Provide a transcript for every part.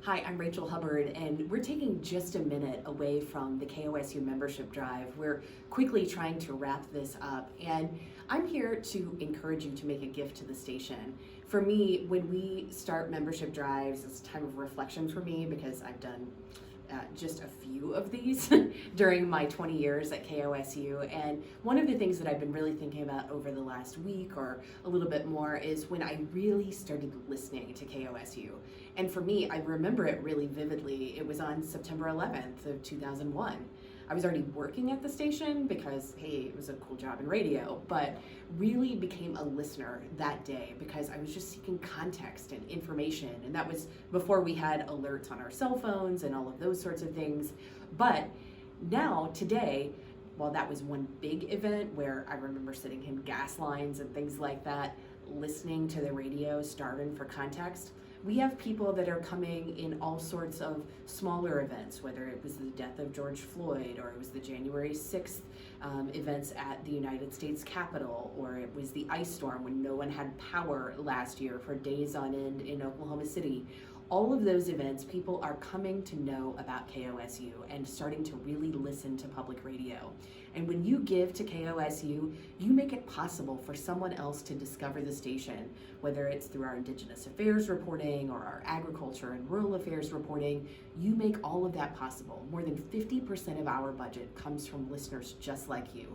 Hi, I'm Rachel Hubbard, and we're taking just a minute away from the KOSU membership drive. We're quickly trying to wrap this up, and I'm here to encourage you to make a gift to the station. For me, when we start membership drives, it's a time of reflection for me because I've done just a few of these during my 20 years at KOSU. And one of the things that I've been really thinking about over the last week or a little bit more is when I really started listening to KOSU. And for me, I remember it really vividly. It was on September 11th of 2001. I was already working at the station because, hey, it was a cool job in radio, but really became a listener that day because I was just seeking context and information. And that was before we had alerts on our cell phones and all of those sorts of things. But now, today, while that was one big event where I remember sitting in gas lines and things like that, listening to the radio, starving for context, we have people that are coming in all sorts of smaller events, whether it was the death of George Floyd, or it was the January 6th events at the United States Capitol, or it was the ice storm when no one had power last year for days on end in Oklahoma City. All of those events, people are coming to know about KOSU and starting to really listen to public radio. And when you give to KOSU, you make it possible for someone else to discover the station, whether it's through our Indigenous Affairs reporting or our Agriculture and Rural Affairs reporting. You make all of that possible. More than 50% of our budget comes from listeners just like you.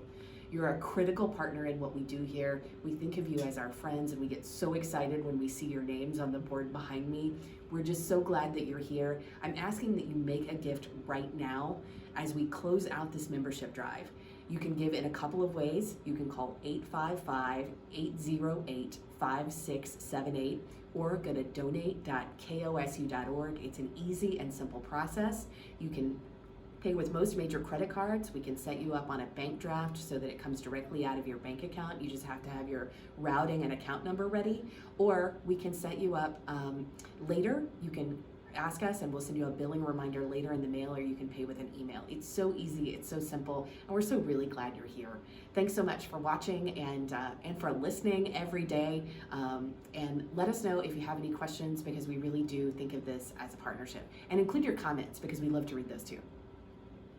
You're a critical partner in what we do here. We think of you as our friends, and we get so excited when we see your names on the board behind me. We're just so glad that you're here. I'm asking that you make a gift right now as we close out this membership drive. You can give in a couple of ways. You can call 855-808-5678 or go to donate.kosu.org. It's an easy and simple process. You can pay with most major credit cards. We can set you up on a bank draft so that it comes directly out of your bank account. You just have to have your routing and account number ready. Or we can set you up later. You can ask us and we'll send you a billing reminder later in the mail, or you can pay with an email. It's so easy, it's so simple, and we're so really glad you're here. Thanks so much for watching and for listening every day. And let us know if you have any questions, because we really do think of this as a partnership. And include your comments, because we love to read those too.